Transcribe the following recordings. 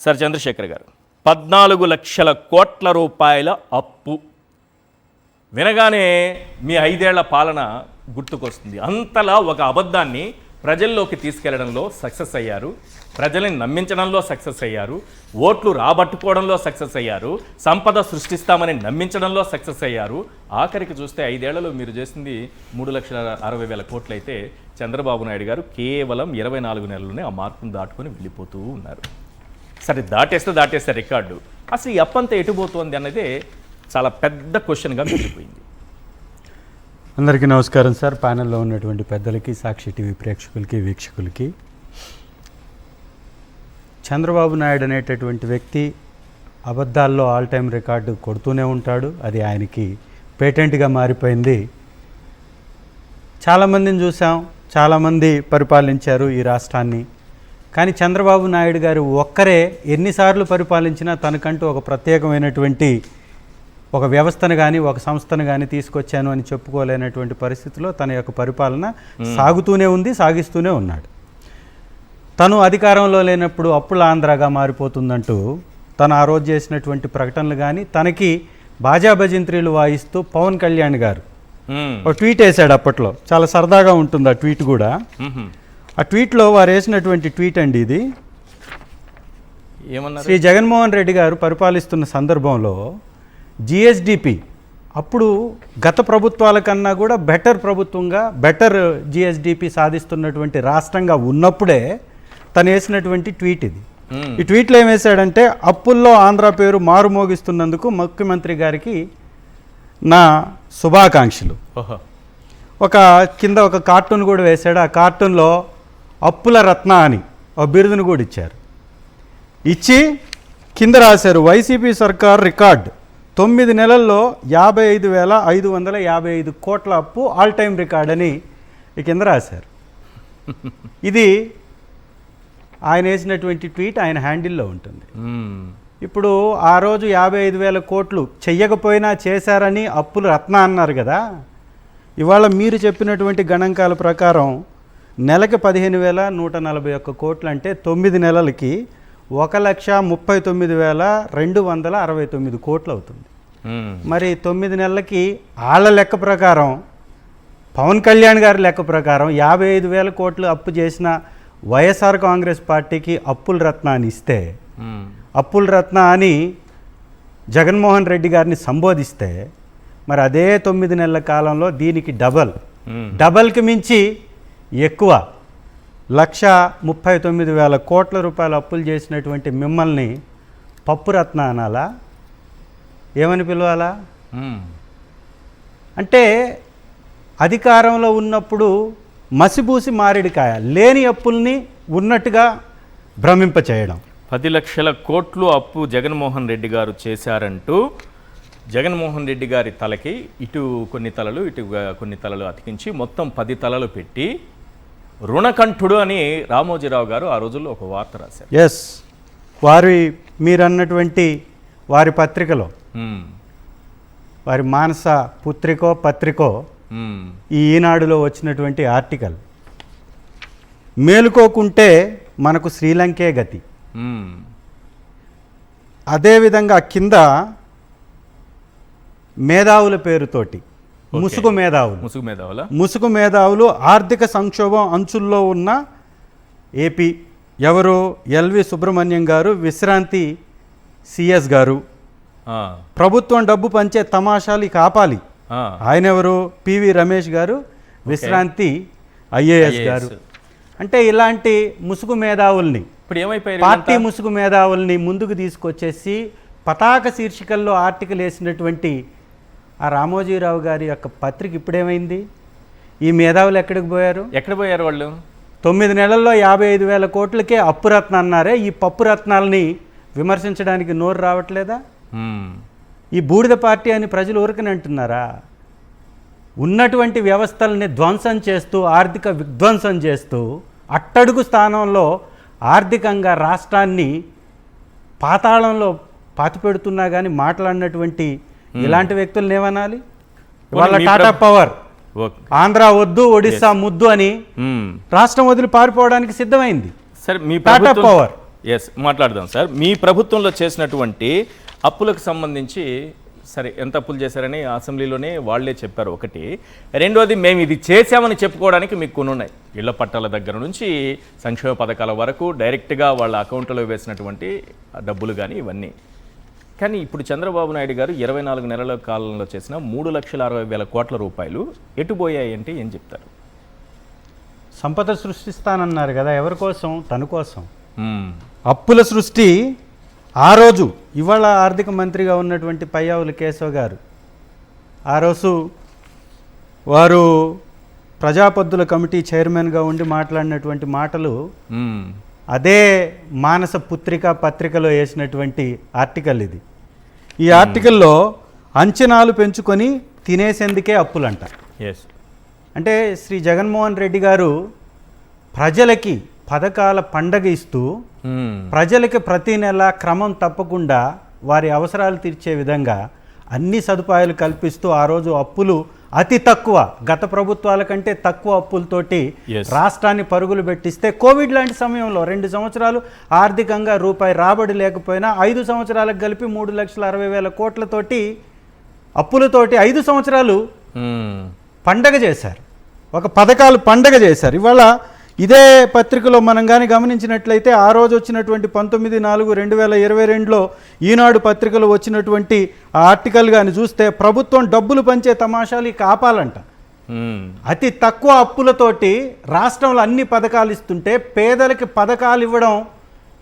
Sir Chandrasekhar గారు 14 లక్షల కోట్ల రూపాయల అప్పు వినగానే మీ 5 ఏళ్ల పాలన గుర్తుకొస్తుంది. అంతలా ఒక అబద్ధాన్ని ప్రజల్లోకి తీసుకెళ్లడంలో సక్సెస్ అయ్యారు, ప్రజల్ని నమ్మించడంలో సక్సెస్ అయ్యారు, ఓట్లు రాబట్టుకోవడంలో సక్సెస్ అయ్యారు, సంపద సృష్టిస్తామని నమ్మించడంలో సక్సెస్ అయ్యారు. ఆఖరికి చూస్తే 5 ఏళ్లలో మీరు చేసింది 3,60,000 కోట్లు అయితే చంద్రబాబు నాయుడు గారు కేవలం 24 నెలల్లోనే ఆ మార్కును దాటుకొని వెళ్ళిపోతూ ఉన్నారు. సరే దాటేస్తే రికార్డు. అసలు ఈ అప్పంతా ఎటుపోతుంది అన్నదే చాలా పెద్ద క్వశ్చన్గా మిగిలిపోయింది. అందరికీ నమస్కారం సార్. ప్యానెల్లో ఉన్నటువంటి పెద్దలకి, సాక్షి టీవీ ప్రేక్షకులకి, వీక్షకులకి. చంద్రబాబు నాయుడు అనేటటువంటి వ్యక్తి అబద్ధాల్లో ఆల్ టైమ్ రికార్డు కొడుతూనే ఉంటాడు. అది ఆయనకి పేటెంట్గా మారిపోయింది. చాలామందిని చూసాం, చాలామంది పరిపాలించారు ఈ రాష్ట్రాన్ని. కానీ చంద్రబాబు నాయుడు గారు ఒక్కరే ఎన్నిసార్లు పరిపాలించినా తనకంటూ ఒక ప్రత్యేకమైనటువంటి ఒక వ్యవస్థను కానీ ఒక సంస్థను కానీ తీసుకొచ్చాను అని చెప్పుకోలేనటువంటి పరిస్థితిలో తన యొక్క పరిపాలన సాగుతూనే ఉంది, సాగిస్తూనే ఉన్నాడు. తను అధికారంలో లేనప్పుడు అప్పుల ఆంధ్రాగా మారిపోతుందంటూ తను ఆ రోజు చేసినటువంటి ప్రకటనలు కానీ, తనకి బాజా భజంత్రీలు వాయిస్తూ పవన్ కళ్యాణ్ గారు ఒక ట్వీట్ వేశాడు. అప్పట్లో చాలా సరదాగా ఉంటుంది ఆ ట్వీట్ కూడా. ఆ ట్వీట్లో వారు వేసినటువంటి ట్వీట్ అండి ఇది. ఏమన్నారు? శ్రీ జగన్మోహన్ రెడ్డి గారు పరిపాలిస్తున్న సందర్భంలో జిఎస్డిపి అప్పుడు గత ప్రభుత్వాల కన్నా కూడా బెటర్ జిఎస్డిపి సాధిస్తున్నటువంటి రాష్ట్రంగా ఉన్నప్పుడే తను వేసినటువంటి ట్వీట్ ఇది. ఈ ట్వీట్లో ఏం వేశాడంటే, అప్పుల్లో ఆంధ్ర పేరు మారుమోగిస్తున్నందుకు ముఖ్యమంత్రి గారికి నా శుభాకాంక్షలు. కింద ఒక కార్టూన్ కూడా వేశాడు. ఆ కార్టూన్లో అప్పుల రత్న అని ఒక బిరుదును కూడా ఇచ్చారు. ఇచ్చి కింద రాశారు, వైసీపీ సర్కార్ రికార్డ్ 9 నెలల్లో 55,555 కోట్ల అప్పు ఆల్ టైమ్ రికార్డ్ అని ఈ కింద రాశారు. ఇది ఆయన వేసినటువంటి ట్వీట్ ఆయన హ్యాండిల్లో ఉంటుంది. ఇప్పుడు ఆ రోజు 55,000 కోట్లు చెయ్యకపోయినా చేశారని అప్పులు రత్న అన్నారు కదా. ఇవాళ మీరు చెప్పినటువంటి గణాంకాల ప్రకారం నెలకి 15,141 కోట్లు అంటే 9 నెలలకి 1,39,269 కోట్లు అవుతుంది. మరి 9 నెలలకి వాళ్ళ లెక్క ప్రకారం, పవన్ కళ్యాణ్ గారి లెక్క ప్రకారం 55,000 కోట్లు అప్పు చేసిన వైఎస్ఆర్ కాంగ్రెస్ పార్టీకి అప్పుల రత్న అని ఇస్తే, అప్పుల రత్న అని జగన్మోహన్ రెడ్డి గారిని సంబోధిస్తే, మరి అదే 9 నెలల కాలంలో దీనికి డబల్కి మించి ఎక్కువ 1,39,000 కోట్ల రూపాయల అప్పులు చేసినటువంటి మిమ్మల్ని పప్పు రత్న అనాలా, ఏమని పిలవాలా? అంటే అధికారంలో ఉన్నప్పుడు మసిబూసి మారేడుకాయ, లేని అప్పుల్ని ఉన్నట్టుగా భ్రమింపచేయడం. 10 లక్షల కోట్లు అప్పు జగన్మోహన్ రెడ్డి గారు చేశారంటూ జగన్మోహన్ రెడ్డి గారి తలకి ఇటు కొన్ని తలలు అతికించి మొత్తం 10 తలలు పెట్టి రుణకంఠుడు అని రామోజీరావు గారు ఆ రోజుల్లో ఒక వార్త రాశారు. ఎస్, మీరన్నటువంటి వారి పత్రికలో, వారి మానస పత్రికో ఈ ఈనాడులో వచ్చినటువంటి ఆర్టికల్, మేలుకోకుంటే మనకు శ్రీలంకే గతి. అదేవిధంగా కింద మేధావుల పేరుతోటి ముసుగు మేధావులు ఆర్థిక సంక్షోభం అంచుల్లో ఉన్న ఏపీ, ఎవరు? ఎల్వి సుబ్రహ్మణ్యం గారు, విశ్రాంతి సిఎస్ గారు. ప్రభుత్వం డబ్బు పంచే తమాషాలు కాపాలి, ఆయన ఎవరు? పివి రమేష్ గారు, విశ్రాంతి ఐఏఎస్ గారు. అంటే ఇలాంటి ముసుగు మేధావుల్ని, ఇప్పుడు ఏమైపోయారు? పార్టీ ముసుగు మేధావుల్ని ముందుకు తీసుకొచ్చేసి పతాక శీర్షికల్లో ఆర్టికల్ వేసినటువంటి ఆ రామోజీరావు గారి యొక్క పత్రిక ఇప్పుడేమైంది? ఈ మేధావులు ఎక్కడ పోయారు వాళ్ళు? 9 నెలల్లో 55,000 కోట్లకే అప్పు రత్న అన్నారే. ఈ పప్పు రత్నాలని విమర్శించడానికి నోరు రావట్లేదా? ఈ బూడిద పార్టీ అని ప్రజలు ఊరికనే అంటున్నారా? ఉన్నటువంటి వ్యవస్థల్ని ధ్వంసం చేస్తూ, ఆర్థిక విధ్వంసం చేస్తూ, అట్టడుగు స్థానంలో ఆర్థికంగా రాష్ట్రాన్ని పాతాళంలో పాతిపెడుతున్నా కానీ మాట్లాడినటువంటి ఇలాంటి వ్యక్తులను ఏమనాలి? వాళ్ళ టాటా పవర్ ఆంధ్ర వద్దు, ఒడిస్సా ముద్దు అని రాష్ట్రం వదిలి పారిపోవడానికి సిద్ధమైంది. టాటా పవర్ ఎస్ మాట్లాడదాం సార్. మీ ప్రభుత్వంలో చేసినటువంటి అప్పులకు సంబంధించి సరే ఎంత అప్పులు చేశారని అసెంబ్లీలోనే వాళ్ళే చెప్పారు ఒకటి. రెండోది మేము ఇది చేశామని చెప్పుకోవడానికి మీకు కొన్ని ఉన్నాయి. ఇళ్ల పట్టాల దగ్గర నుంచి సంక్షేమ పథకాల వరకు డైరెక్ట్గా వాళ్ళ అకౌంట్లో వేసినటువంటి డబ్బులు కానీ ఇవన్నీ. కానీ ఇప్పుడు చంద్రబాబు నాయుడు గారు 24 నెలల కాలంలో చేసిన 3,60,000 కోట్ల రూపాయలు ఎటుపోయాయి అంటే ఏం చెప్తారు? సంపద సృష్టిస్తానన్నారు కదా, ఎవరి కోసం? తన కోసం. అప్పుల సృష్టి ఆ రోజు, ఇవాళ ఆర్థిక మంత్రిగా ఉన్నటువంటి పయ్యావుల కేశవ్ గారు ఆ రోజు వారు ప్రజాపద్దుల కమిటీ చైర్మన్గా ఉండి మాట్లాడినటువంటి మాటలు అదే మానస పుత్రిక పత్రికలో వేసినటువంటి ఆర్టికల్ ఇది. ఈ ఆర్టికల్లో అంచనాలు పెంచుకొని తినేసేందుకే అప్పులంట. ఎస్, అంటే శ్రీ జగన్మోహన్ రెడ్డి గారు ప్రజలకి పథకాల పండగ ఇస్తూ ప్రజలకి ప్రతి నెల క్రమం తప్పకుండా వారి అవసరాలు తీర్చే విధంగా అన్ని సదుపాయాలు కల్పిస్తూ ఆ రోజు అప్పులు అతి తక్కువ, గత ప్రభుత్వాల కంటే తక్కువ అప్పులతోటి రాష్ట్రాన్ని పరుగులు పెట్టిస్తే కోవిడ్ లాంటి సమయంలో 2 సంవత్సరాలు ఆర్థికంగా రూపాయి రాబడి లేకపోయినా 5 సంవత్సరాలకు కలిపి 3,60,000 కోట్లతోటి అప్పులతోటి 5 సంవత్సరాలు పండగ చేశారు. ఒక పథకాలు పండగ చేశారు. ఇవాళ ఇదే పత్రికలో మనం కానీ గమనించినట్లయితే ఆ రోజు వచ్చినటువంటి 19/4/2022లో ఈనాడు పత్రికలో వచ్చినటువంటి ఆర్టికల్ కానీ చూస్తే ప్రభుత్వం డబ్బులు పంచే తమాషాలు ఇక ఆపాలంట. అతి తక్కువ అప్పులతోటి రాష్ట్రంలో అన్ని పథకాలు ఇస్తుంటే పేదలకి పథకాలు ఇవ్వడం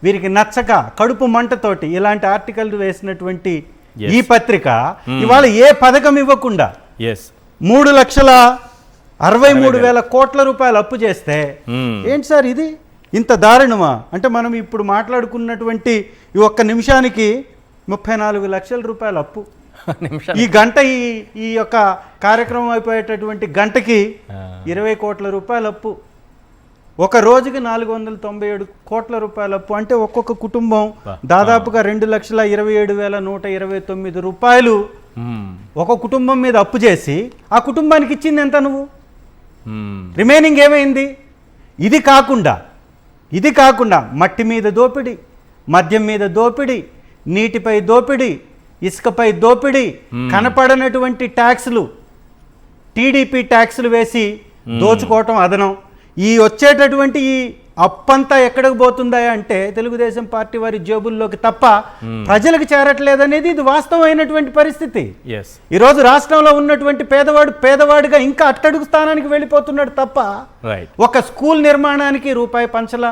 వీరికి నచ్చక కడుపు మంటతోటి ఇలాంటి ఆర్టికల్ వేసినటువంటి ఈ పత్రిక ఇవాళ ఏ పథకం ఇవ్వకుండా 3,63,000 కోట్ల రూపాయలు అప్పు చేస్తే ఏంటి సార్ ఇది? ఇంత దారుణమా? అంటే మనం ఇప్పుడు మాట్లాడుకున్నటువంటి ఈ ఒక్క నిమిషానికి 34 లక్షల రూపాయల అప్పు. ఈ గంట ఈ యొక్క కార్యక్రమం అయిపోయేటటువంటి గంటకి 20 కోట్ల రూపాయల అప్పు. ఒక రోజుకి 497 కోట్ల రూపాయల అప్పు. అంటే ఒక్కొక్క కుటుంబం దాదాపుగా 2,27,129 రూపాయలు ఒక కుటుంబం మీద అప్పు చేసి ఆ కుటుంబానికి ఇచ్చింది ఎంత నువ్వు? రిమైనింగ్ ఏమైంది? ఇది కాకుండా మట్టి మీద దోపిడీ, మద్యం మీద దోపిడీ, నీటిపై దోపిడీ, ఇసుకపై దోపిడీ, కనపడనటువంటి ట్యాక్సులు, టీడీపీ ట్యాక్సులు వేసి దోచుకోవటం అదనం. ఈ వచ్చేటటువంటి ఈ అప్పంతా ఎక్కడికి పోతుందా అంటే తెలుగుదేశం పార్టీ వారి జేబుల్లోకి తప్ప ప్రజలకు చేరట్లేదనేది ఇది వాస్తవమైనటువంటి పరిస్థితి. ఈరోజు రాష్ట్రంలో ఉన్నటువంటి పేదవాడిగా ఇంకా అట్టడుగు స్థానానికి వెళ్ళిపోతున్నాడు తప్ప ఒక స్కూల్ నిర్మాణానికి రూపాయి పంచలా,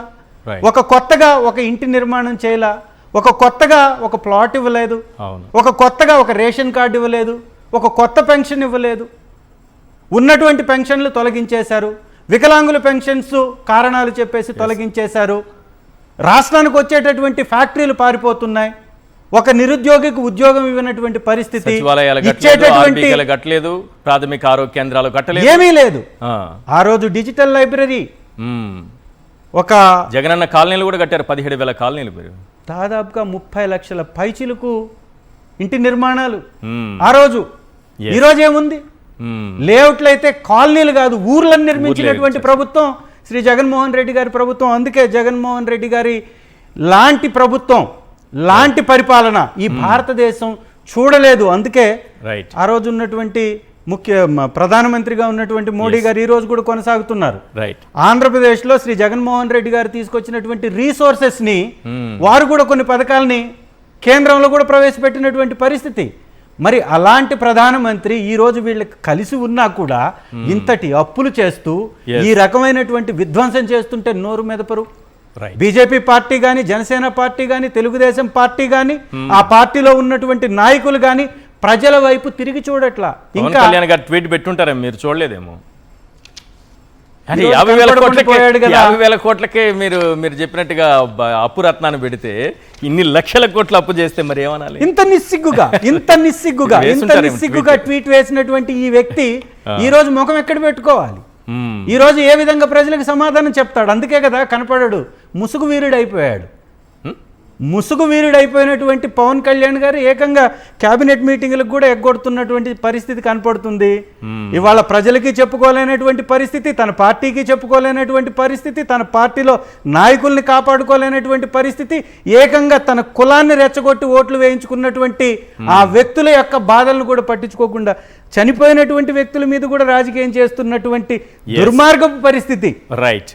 ఒక కొత్తగా ఒక ఇంటి నిర్మాణం చేయలా, ఒక కొత్తగా ఒక ప్లాట్ ఇవ్వలేదు, ఒక కొత్తగా ఒక రేషన్ కార్డు ఇవ్వలేదు, ఒక కొత్త పెన్షన్ ఇవ్వలేదు. ఉన్నటువంటి పెన్షన్లు తొలగించేశారు. వికలాంగుల పెన్షన్స్ కారణాలు చెప్పేసి తొలగించేశారు. రాష్ట్రానికి వచ్చేటటువంటి ఫ్యాక్టరీలు పారిపోతున్నాయి. ఒక నిరుద్యోగికి ఉద్యోగం ఇవ్వనటువంటి పరిస్థితి, ప్రాథమిక ఆరోగ్య కేంద్రాలు ఏమీ లేదు. ఆ రోజు డిజిటల్ లైబ్రరీ, ఒక జగనన్న కాలనీలు కూడా కట్టారు. 17,000 కాలనీలు, దాదాపుగా 30 లక్షల పైచిలకు ఇంటి నిర్మాణాలు ఆ రోజు. ఈ రోజు ఏముంది? లేఅవుట్లు అయితే కాలనీలు కాదు, ఊర్లను నిర్మించినటువంటి ప్రభుత్వం శ్రీ జగన్మోహన్ రెడ్డి గారి ప్రభుత్వం. అందుకే జగన్మోహన్ రెడ్డి గారి లాంటి ప్రభుత్వం, లాంటి పరిపాలన ఈ భారతదేశం చూడలేదు. అందుకే ఆ రోజు ఉన్నటువంటి ప్రధానమంత్రిగా ఉన్నటువంటి మోడీ గారు ఈ రోజు కూడా కొనసాగుతున్నారు. ఆంధ్రప్రదేశ్లో శ్రీ జగన్మోహన్ రెడ్డి గారు తీసుకొచ్చినటువంటి రీసోర్సెస్ని వారు కూడా కొన్ని పథకాలని కేంద్రంలో కూడా ప్రవేశపెట్టినటువంటి పరిస్థితి. మరి అలాంటి ప్రధానమంత్రి ఈ రోజు వీళ్ళకి కలిసి ఉన్నా కూడా ఇంతటి అప్పులు చేస్తూ ఈ రకమైనటువంటి విధ్వంసం చేస్తుంటే నోరు మెదపరు. బీజేపీ పార్టీ కానీ, జనసేన పార్టీ కానీ, తెలుగుదేశం పార్టీ కానీ, ఆ పార్టీలో ఉన్నటువంటి నాయకులు కానీ ప్రజల వైపు తిరిగి చూడట్లా. ఇంకా ట్వీట్ పెట్టుంటారా మీరు? చూడలేదేమో. 50,000 కోట్లకే మీరు చెప్పినట్టుగా అప్పు రత్నాన్ని పెడితే ఇన్ని లక్షల కోట్ల అప్పు చేస్తే మరి ఏమనాలి? ఇంత నిస్సిగ్గుగా ట్వీట్ వేసినటువంటి ఈ వ్యక్తి ఈ రోజు ముఖం ఎక్కడ పెట్టుకోవాలి? ఈ రోజు ఏ విధంగా ప్రజలకు సమాధానం చెప్తాడు? అందుకే కదా కనపడాడు, ముసుగు వీరుడు అయిపోయాడు. ముసుగు వీరుడైపోయినటువంటి పవన్ కళ్యాణ్ గారు ఏకంగా కేబినెట్ మీటింగులకు కూడా ఎగ్గొడుతున్నటువంటి పరిస్థితి కనపడుతుంది. ఇవాళ ప్రజలకి చెప్పుకోలేనటువంటి పరిస్థితి, తన పార్టీకి చెప్పుకోలేనటువంటి పరిస్థితి, తన పార్టీలో నాయకుల్ని కాపాడుకోలేనటువంటి పరిస్థితి, ఏకంగా తన కులాన్ని రెచ్చగొట్టి ఓట్లు వేయించుకున్నటువంటి ఆ వ్యక్తుల యొక్క బాధలను కూడా పట్టించుకోకుండా చనిపోయినటువంటి వ్యక్తుల మీద కూడా రాజకీయం చేస్తున్నటువంటి దుర్మార్గపు పరిస్థితి. రైట్.